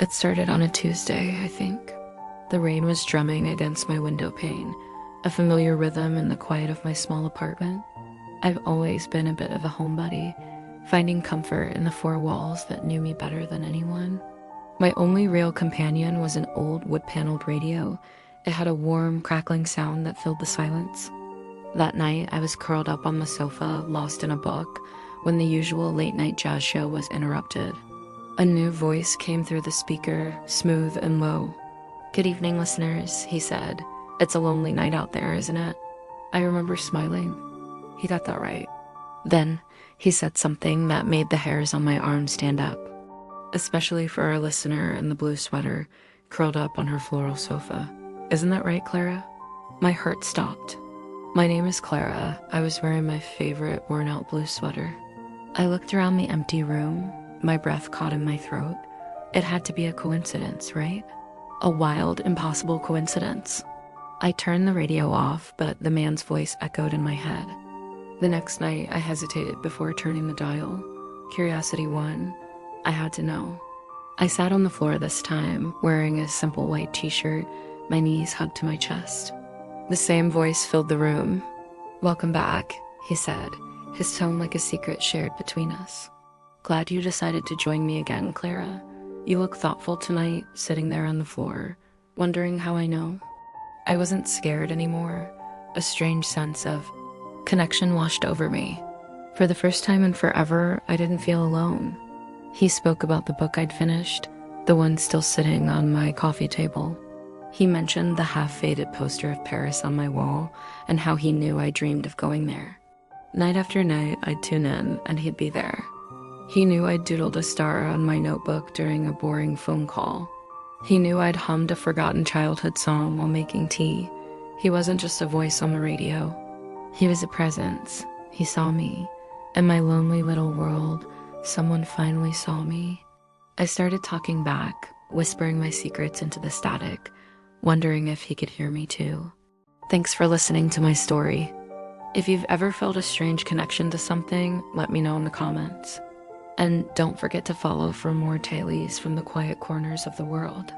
It started on a Tuesday, I think. The rain was drumming against my window pane, a familiar rhythm in the quiet of my small apartment. I've always been a bit of a homebody, finding comfort in the four walls that knew me better than anyone. My only real companion was an old wood-paneled radio. It had a warm, crackling sound that filled the silence. That night, I was curled up on the sofa, lost in a book, when the usual late-night jazz show was interrupted. A new voice came through the speaker, smooth and low. "Good evening, listeners," he said. "It's a lonely night out there, isn't it?" I remember smiling. He got that right. Then, he said something that made the hairs on my arm stand up, especially for our listener in the blue sweater, curled up on her floral sofa. "Isn't that right, Clara?" My heart stopped. My name is Clara. I was wearing my favorite worn-out blue sweater. I looked around the empty room, my breath caught in my throat. It had to be a coincidence, right? A wild, impossible coincidence. I turned the radio off, but the man's voice echoed in my head. The next night, I hesitated before turning the dial. Curiosity won. I had to know. I sat on the floor this time, wearing a simple white t-shirt, my knees hugged to my chest. The same voice filled the room. "Welcome back," he said, his tone like a secret shared between us. "Glad you decided to join me again, Clara. You look thoughtful tonight, sitting there on the floor, wondering how I know." I wasn't scared anymore. A strange sense of connection washed over me. For the first time in forever, I didn't feel alone. He spoke about the book I'd finished, the one still sitting on my coffee table. He mentioned the half-faded poster of Paris on my wall and how he knew I dreamed of going there. Night after night, I'd tune in and he'd be there. He knew I'd doodled a star on my notebook during a boring phone call. He knew I'd hummed a forgotten childhood song while making tea. He wasn't just a voice on the radio. He was a presence. He saw me. In my lonely little world, someone finally saw me. I started talking back, whispering my secrets into the static, wondering if he could hear me too. Thanks for listening to my story. If you've ever felt a strange connection to something, let me know in the comments. And don't forget to follow for more tailies from the quiet corners of the world.